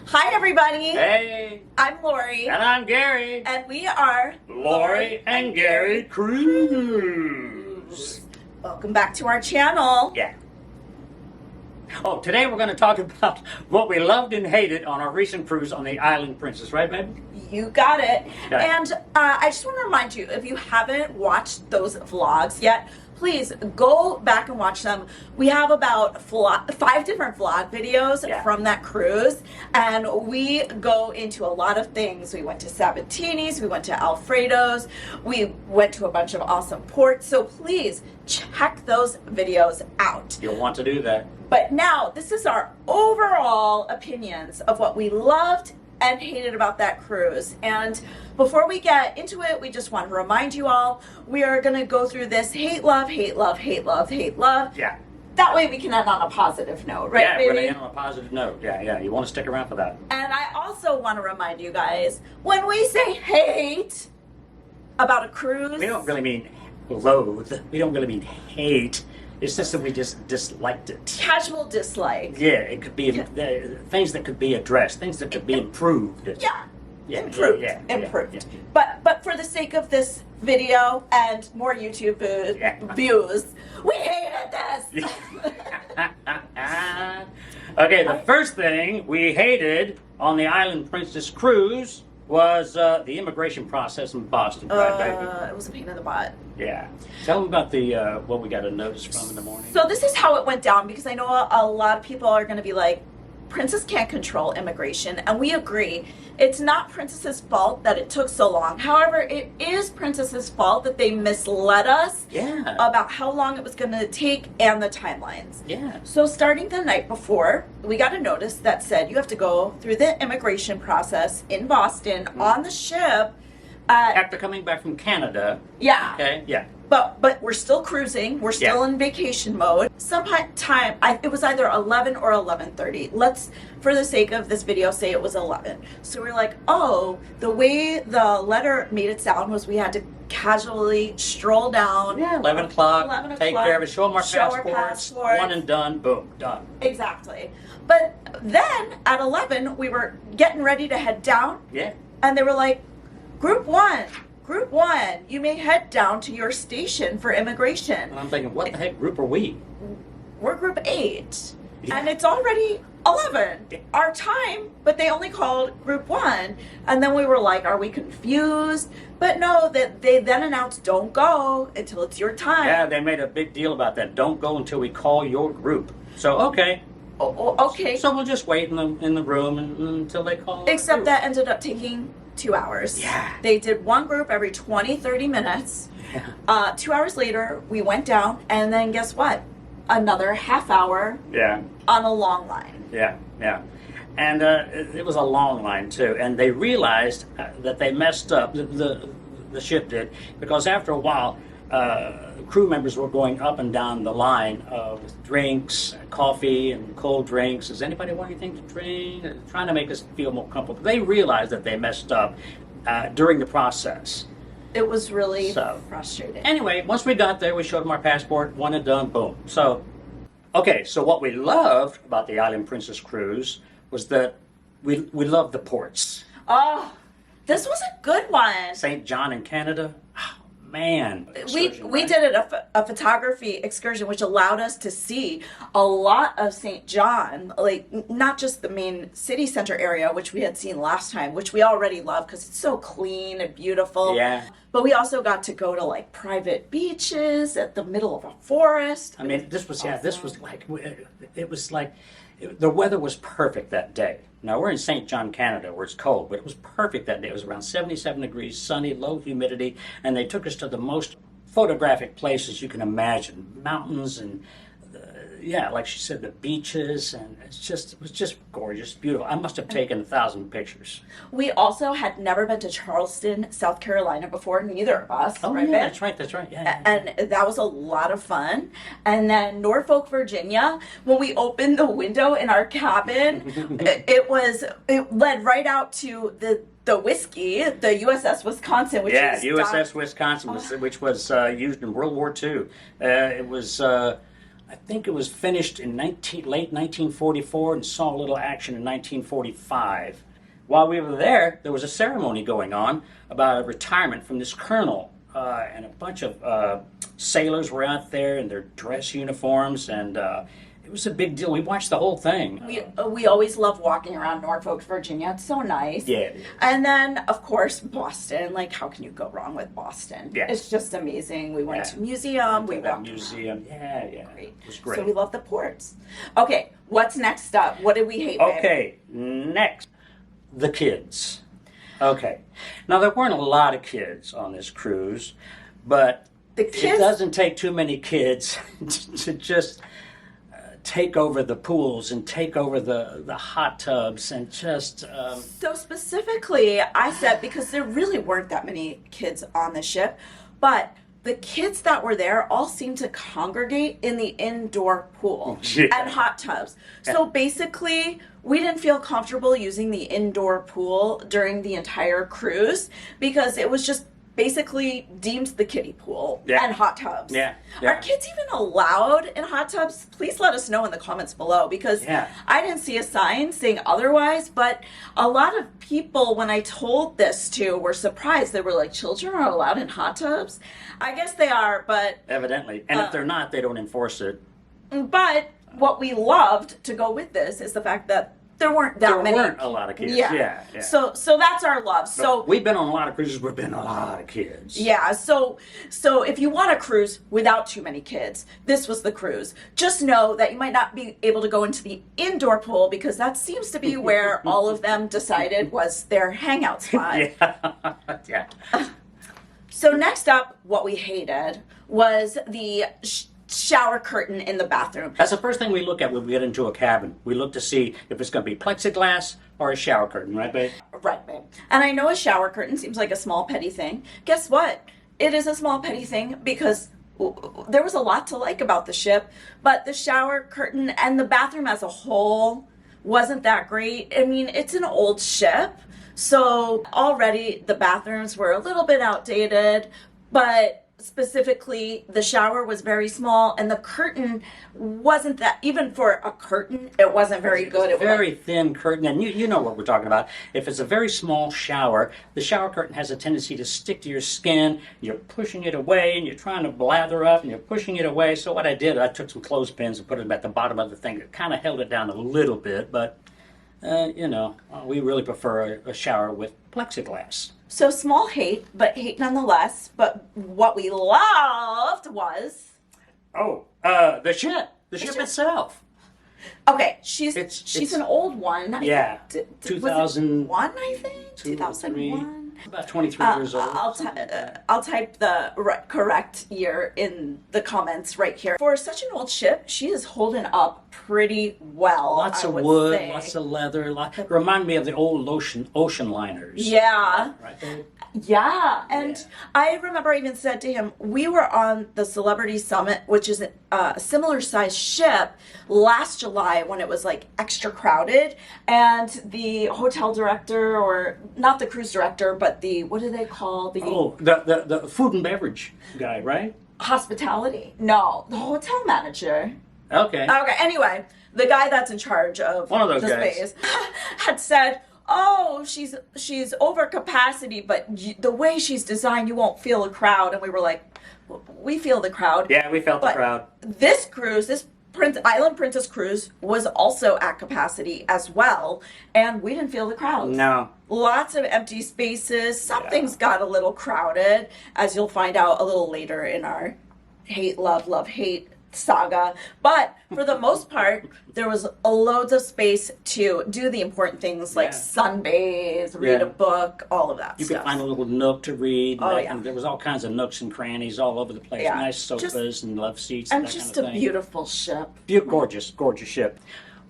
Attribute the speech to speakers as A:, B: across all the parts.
A: Hi, everybody.
B: Hey.
A: I'm Laurie.
B: And I'm Gary.
A: And we are
B: Laurie and Gary Cruise.
A: Welcome back to our channel.
B: Yeah. Oh, today we're going to talk about what we loved and hated on our recent cruise on the Island Princess, right, baby?
A: You got it.
B: Okay.
A: And I just want to remind you, if you haven't watched those vlogs yet, please go back and watch them. We have about 5 different vlog videos from that cruise, and we go into a lot of things. We went to Sabatini's, we went to Alfredo's, we went to a bunch of awesome ports, so please check those videos out.
B: You'll want to do that.
A: But now, this is our overall opinions of what we loved and hated about that cruise. And before we get into it, we just want to remind you all, we are going to go through this hate, love, hate, love, hate, love, hate, love.
B: Yeah.
A: That way we can end on a positive note, right,
B: yeah,
A: baby?
B: we're going to end on a positive note. Yeah. You want to stick around for that.
A: And I also want to remind you guys, when we say hate about a cruise,
B: We don't really mean loathe. We don't really mean hate. It's just that we just disliked it.
A: casual dislike.
B: Yeah, it could be things that could be addressed, things that could be improved.
A: Improved.
B: Yeah.
A: But for the sake of this video and more YouTube views, we hated this.
B: Okay, the first thing we hated on the Island Princess cruise was the immigration process in Boston, right, baby?
A: It was a pain in the butt.
B: Yeah. Tell them about the what we got a notice from in the morning.
A: So this is how it went down, because I know a lot of people are going to be like, Princess can't control immigration, and we agree. It's not Princess's fault that it took so long. However, it is Princess's fault that they misled us about how long it was going to take and the timelines.
B: Yeah.
A: So starting the night before, we got a notice that said you have to go through the immigration process in Boston on the ship.
B: After coming back from Canada.
A: Yeah.
B: Okay. Yeah.
A: But we're still cruising. We're still in vacation mode. Sometime, it was either 11 or 11:30. Let's, for the sake of this video, say it was 11. So we're like, oh, the way the letter made it sound was we had to casually stroll down.
B: Yeah, 11 o'clock.
A: 11
B: Take
A: o'clock,
B: care of it. Show them our
A: show our
B: passports.
A: passports.
B: One and done. Boom. Done.
A: Exactly. But then at 11, we were getting ready to head down.
B: Yeah.
A: And they were like, Group one, you may head down to your station for immigration.
B: And I'm thinking, what the heck group are we?
A: We're group 8,
B: Yeah.
A: and it's already 11, our time, but they only called group 1. And then we were like, are we confused? But no, that they then announced, don't go until it's your time.
B: Yeah, they made a big deal about that. Don't go until we call your group. So, okay.
A: Okay.
B: So we'll just wait in the room until they call.
A: Except that ended up taking 2 hours.
B: Yeah.
A: They did one group every 20-30 minutes.
B: Yeah.
A: 2 hours later, we went down, and then guess what? Another half hour on a long line.
B: Yeah. And it was a long line, too. And they realized that they messed up, the ship did, because after a while, crew members were going up and down the line with drinks, coffee, and cold drinks. Does anybody want anything to drink? Trying to make us feel more comfortable. They realized that they messed up during the process.
A: It was really frustrating.
B: Anyway, once we got there, we showed them our passport, one and done, boom. So, okay, so what we loved about the Island Princess cruise was that we loved the ports.
A: Oh, this was a good one.
B: St. John in Canada. Man,
A: we did it a photography excursion, which allowed us to see a lot of St. John, like not just the main city center area, which we had seen last time, which we already love because it's so clean and beautiful.
B: Yeah.
A: But we also got to go to like private beaches at the middle of a forest.
B: I mean, this was like, it was like, the weather was perfect that day. Now, we're in St. John, Canada, where it's cold, but it was perfect that day. It was around 77 degrees, sunny, low humidity, and they took us to the most photographic places you can imagine. Mountains and, like she said, the beaches, and it was just gorgeous, beautiful. I must have taken 1,000 pictures.
A: We also had never been to Charleston, South Carolina before, neither of us.
B: Oh,
A: right,
B: yeah,
A: babe?
B: that's right, yeah.
A: And that was a lot of fun. And then Norfolk, Virginia, when we opened the window in our cabin, it led right out to the whiskey, the USS Wisconsin, which is
B: USS Wisconsin, which was used in World War II. It was I think it was finished in late 1944 and saw a little action in 1945. While we were there was a ceremony going on about a retirement from this colonel, and a bunch of sailors were out there in their dress uniforms, and it was a big deal. We watched the whole thing.
A: We always love walking around Norfolk, Virginia. It's so nice.
B: Yeah, it is.
A: And then, of course, Boston. Like, how can you go wrong with Boston?
B: Yeah.
A: It's just amazing. We went to museum. We walked
B: museum. Yeah, yeah.
A: Great.
B: It was great.
A: So we love the ports. Okay, what's next up? What did we hate, babe?
B: Okay, next, the kids. Okay, now there weren't a lot of kids on this cruise, but it doesn't take too many kids to just take over the pools and take over the hot tubs and just...
A: So specifically, I said, because there really weren't that many kids on the ship, but the kids that were there all seemed to congregate in the indoor pool and hot tubs. So basically, we didn't feel comfortable using the indoor pool during the entire cruise because it was just basically deemed the kiddie pool and hot tubs. Are kids even allowed in hot tubs? Please let us know in the comments below, because I didn't see a sign saying otherwise, but a lot of people, when I told this to, were surprised. They were like, children are allowed in hot tubs? I guess they are, but...
B: Evidently. And if they're not, they don't enforce it.
A: But what we loved to go with this is the fact that there weren't that many.
B: There weren't a lot of kids. Yeah.
A: So that's our love. So
B: we've been on a lot of cruises. We've been a lot of kids.
A: Yeah. So if you want a cruise without too many kids, this was the cruise. Just know that you might not be able to go into the indoor pool because that seems to be where all of them decided was their hangout spot.
B: Yeah.
A: So next up, what we hated was the shower curtain in the bathroom.
B: That's the first thing we look at when we get into a cabin. We look to see if it's going to be plexiglass or a shower curtain, right, babe?
A: Right, babe. And I know a shower curtain seems like a small petty thing. Guess what? It is a small petty thing because there was a lot to like about the ship, but the shower curtain and the bathroom as a whole wasn't that great. I mean, it's an old ship, so already the bathrooms were a little bit outdated, but specifically the shower was very small and the curtain wasn't that, even for a curtain, it wasn't very good.
B: It was a very thin curtain, and you know what we're talking about. If it's a very small shower, the shower curtain has a tendency to stick to your skin. You're pushing it away and you're trying to blather up and you're pushing it away. So what I did, I took some clothespins and put them at the bottom of the thing. It kind of held it down a little bit, but we really prefer a shower with plexiglass.
A: So small hate, but hate nonetheless. But what we loved was...
B: the ship. The ship itself.
A: Okay, she's an old one.
B: Yeah.
A: 2001, I think? 2001?
B: About 23 years old.
A: I'll type the correct year in the comments right here. For such an old ship, she is holding up pretty well.
B: Lots of wood, lots of leather. Remind me of the old ocean liners.
A: Yeah.
B: Right, babe?
A: Yeah, and I remember I even said to him, we were on the Celebrity Summit, which is a similar sized ship, last July when it was like extra crowded, and the hotel director, or not the cruise director, but the, what do they call
B: the food and beverage guy, right?
A: Hospitality? No, the hotel manager.
B: Okay,
A: anyway, the guy that's in charge of
B: one of those guys
A: space had said, oh, she's over capacity, but the way she's designed, you won't feel a crowd. And we were like, we feel the crowd.
B: Yeah, we felt the crowd.
A: This cruise, this Island Princess cruise, was also at capacity as well, and we didn't feel the crowd.
B: No.
A: Lots of empty spaces. Some things got a little crowded, as you'll find out a little later in our hate, love, love, hate saga, but for the most part there was loads of space to do the important things like sunbathe, read a book, all of that
B: you
A: stuff.
B: could find a little nook to read,
A: and
B: there was all kinds of nooks and crannies all over the place. Nice sofas and love seats and that
A: just
B: kind of thing.
A: A beautiful ship.
B: Gorgeous ship.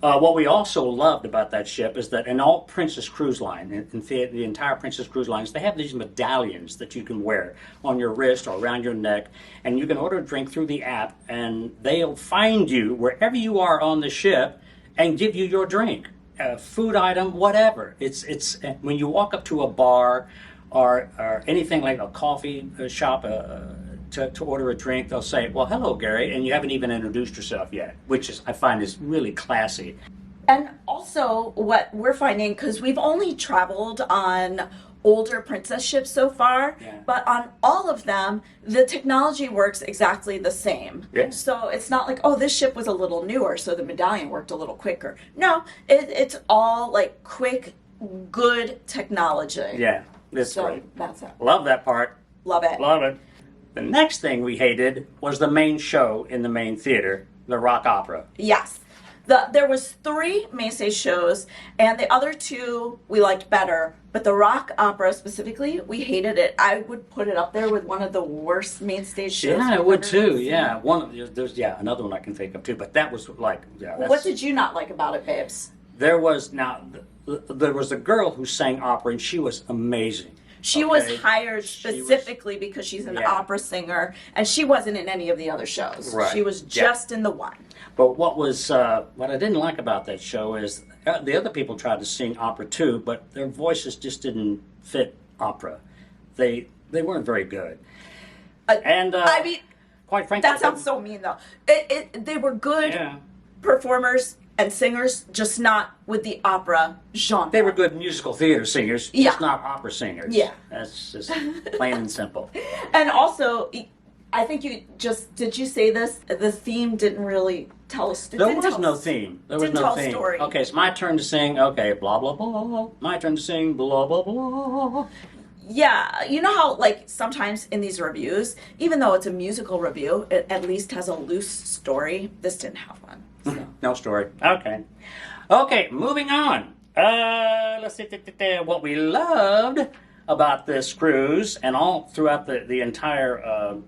B: What we also loved about that ship is that in all Princess Cruise Line, in the entire Princess Cruise Lines, they have these medallions that you can wear on your wrist or around your neck, and you can order a drink through the app, and they'll find you wherever you are on the ship and give you your drink, a food item, whatever. It's when you walk up to a bar or anything like a coffee shop, to order a drink, they'll say, "Well, hello, Gary," and you haven't even introduced yourself yet, which is I find is really classy.
A: And also, what we're finding, because we've only traveled on older princess ships so far, but on all of them, the technology works exactly the same.
B: Yeah.
A: So it's not like, oh, this ship was a little newer, so the medallion worked a little quicker. No, it's all like quick, good technology.
B: Yeah, that's
A: So
B: right.
A: that's it.
B: Love that part.
A: Love it.
B: Love it. The next thing we hated was the main show in the main theater, the rock opera.
A: Yes. There was 3 main stage shows, and the other 2 we liked better. But the rock opera specifically, we hated it. I would put it up there with one of the worst main stage shows.
B: Yeah, I
A: we've
B: would
A: ever
B: too.
A: seen.
B: Yeah, there's another one I can think of too. But that was like, yeah.
A: What did you not like about it, babes?
B: There was there was a girl who sang opera, and she was amazing.
A: She was hired specifically because she's an opera singer, and she wasn't in any of the other shows.
B: Right.
A: She was just in the one.
B: But what I didn't like about that show is the other people tried to sing opera too, but their voices just didn't fit opera. They weren't very good.
A: I mean,
B: quite frankly,
A: that sounds so mean though. They were good
B: Yeah.
A: performers and singers, just not with the opera genre.
B: They were good musical theater singers,
A: Yeah.
B: just not opera singers.
A: Yeah.
B: That's just plain and simple.
A: And also, I think did you say this? The theme didn't really tell a story.
B: There was no theme. There was
A: didn't
B: no
A: tell a
B: theme.
A: story.
B: Okay, it's my turn to sing. Okay, blah, blah, blah. My turn to sing, blah, blah, blah.
A: Yeah, you know how like sometimes in these reviews, even though it's a musical review, it at least has a loose story. This didn't have one. So.
B: No story. Okay. Okay, moving on. Let's see what we loved about this cruise and all throughout the entire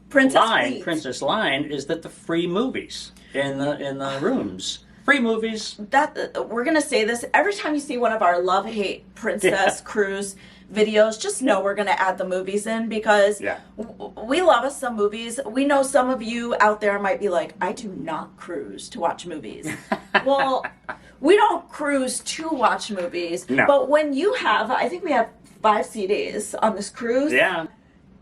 B: Princess line is that the free movies in the rooms. Free movies.
A: That we're gonna say this every time you see one of our love-hate princess cruise videos. Just know we're gonna add the movies in because we love us some movies. We know some of you out there might be like, I do not cruise to watch movies. Well, we don't cruise to watch movies.
B: No.
A: But when you have, I think we have 5 CDs on this cruise.
B: Yeah.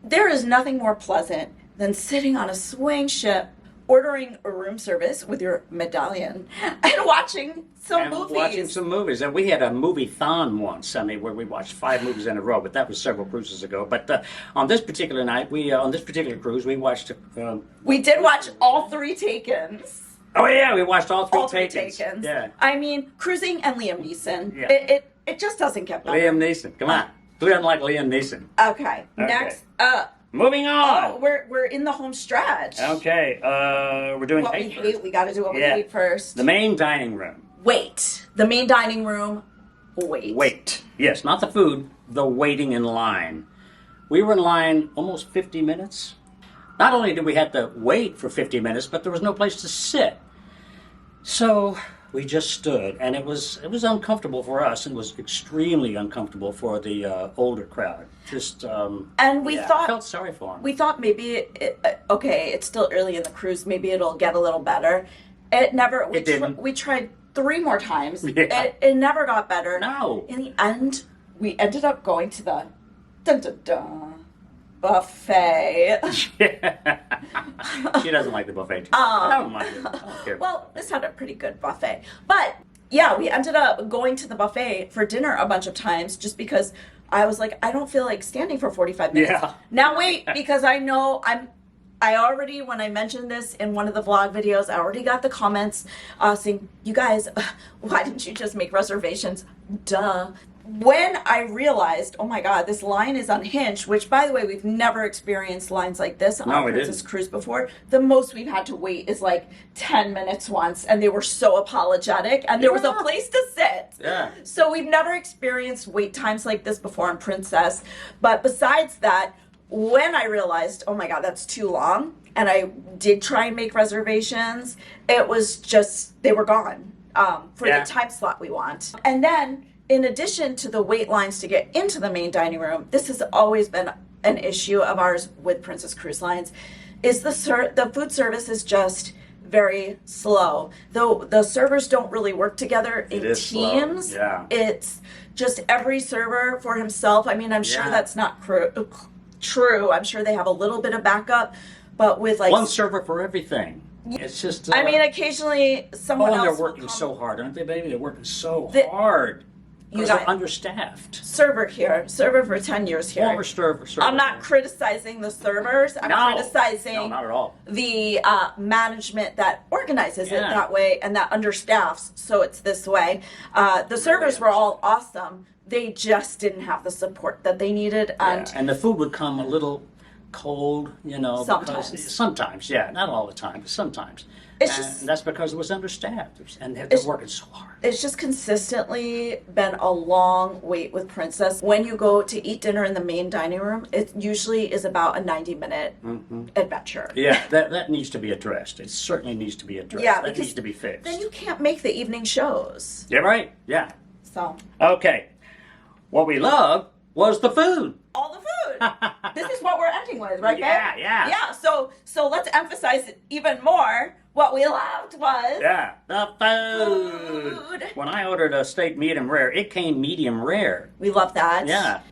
A: There is nothing more pleasant than sitting on a swing ship, ordering a room service with your medallion, and watching some movies.
B: And we had a movie-thon once, where we watched 5 movies in a row, but that was several cruises ago. But on this particular night, on this particular cruise, we watched...
A: we did watch all 3 Takens.
B: Oh, yeah, we watched all 3
A: All 3
B: Takens.
A: Takens.
B: Yeah.
A: I mean, cruising and Liam Neeson.
B: Yeah.
A: It just doesn't get better.
B: Liam Neeson, come on. Who doesn't like Liam Neeson?
A: Okay, next up.
B: Moving on.
A: Oh, we're in the home stretch.
B: Okay, we're doing
A: What we hate, we got to do what we hate first.
B: The main dining room.
A: Wait. The main dining room. Wait.
B: Yes, not the food, the waiting in line. We were in line almost 50 minutes. Not only did we have to wait for 50 minutes, but there was no place to sit. So we just stood, and it was uncomfortable for us, and it was extremely uncomfortable for the older crowd. Just
A: and we thought,
B: I felt sorry for them.
A: We thought maybe it's still early in the cruise, maybe it'll get a little better. It never.
B: It didn't.
A: We tried 3 more times.
B: Yeah.
A: It never got better.
B: No.
A: In the end, we ended up going to the buffet.
B: She doesn't like the buffet too much. I don't mind it. I don't care.
A: Well, this had a pretty good buffet. But yeah, we ended up going to the buffet for dinner a bunch of times just because I was like, I don't feel like standing for 45 minutes.
B: Yeah.
A: Now wait, because I know I already, when I mentioned this in one of the vlog videos, I already got the comments saying, you guys, why didn't you just make reservations? Duh. When I realized, oh my God, this line is unhinged, which by the way, we've never experienced lines like this on a Princess Cruise before. The most we've had to wait is like 10 minutes once, and they were so apologetic, and there was a place to sit.
B: Yeah.
A: So we've never experienced wait times like this before on Princess. But besides that, when I realized, oh my God, that's too long, and I did try and make reservations, it was just, they were gone for the time slot we want. And then, in addition to the wait lines to get into the main dining room, this has always been an issue of ours with Princess Cruise Lines, is the food service is just very slow. Though the servers don't really work together in teams.
B: Yeah.
A: It's just every server for himself. I mean, I'm sure that's not True, I'm sure they have a little bit of backup, but with like
B: one server for everything. It's just.
A: I mean, occasionally someone else.
B: They're
A: will
B: working
A: come.
B: so hard, aren't they, baby? They're working so
A: The-
B: hard.
A: You
B: They're
A: got
B: understaffed.
A: server for 10 years here.
B: Former server.
A: I'm not criticizing the servers. I'm criticizing
B: No, not at all.
A: the management that organizes it
B: Yeah.
A: that way and that understaffs, so it's this way. The servers were all awesome. They just didn't have the support that they needed, and
B: Yeah. And the food would come a little cold, you know. Sometimes, yeah, not all the time, but sometimes. And that's because it was understaffed, and they're working so hard.
A: It's just consistently been a long wait with Princess. When you go to eat dinner in the main dining room, it usually is about a 90-minute adventure.
B: Yeah, that needs to be addressed. It certainly needs to be addressed.
A: Yeah,
B: that needs to be fixed.
A: Then you can't make the evening shows.
B: Yeah, right. Yeah.
A: So.
B: Okay. What we loved was the food.
A: All the food. This is what we're ending with, right, babe?
B: Yeah.
A: Yeah. So let's emphasize it even more. What we loved was
B: the food. When I ordered a steak medium rare, it came medium rare.
A: We love that.
B: Yeah.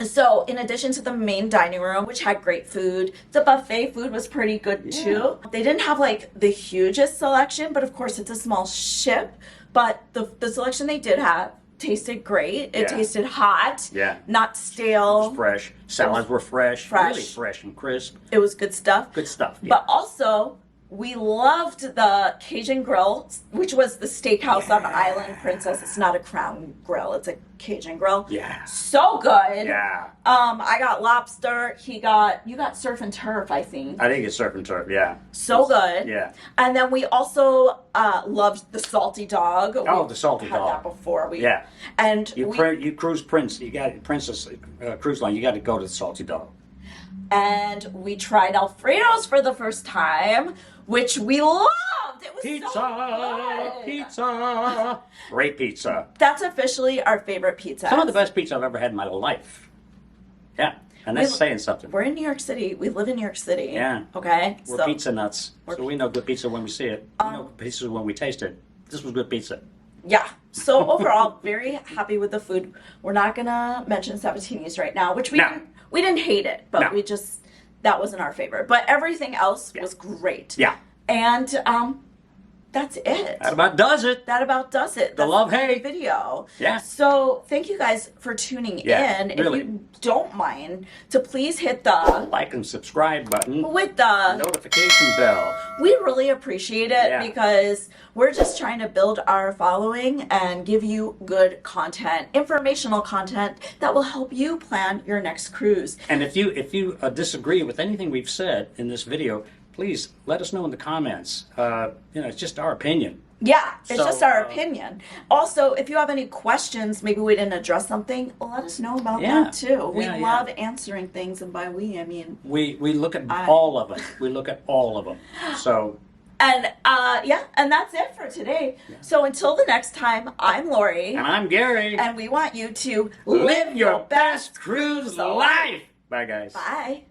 A: So in addition to the main dining room, which had great food, the buffet food was pretty good too. They didn't have like the hugest selection, but of course it's a small ship. But the selection they did have tasted great. It tasted hot.
B: Yeah.
A: Not stale.
B: It was fresh. Salads were fresh. Really fresh and crisp.
A: It was good stuff.
B: Good stuff. Yeah.
A: But also, we loved the Cajun grill, which was the steakhouse on Island Princess. It's not a Crown grill. It's a Cajun grill.
B: Yeah.
A: So good.
B: Yeah.
A: I got lobster. You got surf and turf, I think.
B: I didn't get surf and turf. Yeah.
A: So good.
B: Yeah.
A: And then we also loved the salty dog.
B: Oh, the salty
A: had
B: dog.
A: that before.
B: And you cruise Prince. You got Princess Cruise Line. You got to go to the salty dog.
A: And we tried Alfredo's for the first time, which we loved. It was so good.
B: Pizza. Great pizza.
A: That's officially our favorite pizza.
B: Some of the best pizza I've ever had in my life. Yeah, and that's saying something.
A: We're in New York City. We live in New York City.
B: Yeah.
A: Okay.
B: We're pizza nuts. So we know good pizza when we see it. We know good pizza when we taste it. This was good pizza.
A: Yeah. So overall, very happy with the food. We're not gonna mention Sabatini's right now, which we didn't hate it, but that wasn't our favorite. But everything else was great.
B: Yeah.
A: And that's it.
B: That about does it.
A: That about does it.
B: The love-hate
A: video.
B: Yeah.
A: So thank you guys for tuning in.
B: Really.
A: If you don't mind, to please hit the
B: like and subscribe button
A: with the
B: notification bell.
A: We really appreciate it because we're just trying to build our following and give you good content, informational content that will help you plan your next cruise.
B: And if you disagree with anything we've said in this video, please let us know in the comments. It's just our opinion.
A: Yeah, it's just our opinion. Also, if you have any questions, maybe we didn't address something, let us know about that too. We love answering things, and by we, I mean...
B: We look at all of them. We look at all of them. So...
A: And, and that's it for today. Yeah. So until the next time, I'm Laurie.
B: And I'm Gary.
A: And we want you to
B: live your best cruise life. Bye, guys.
A: Bye.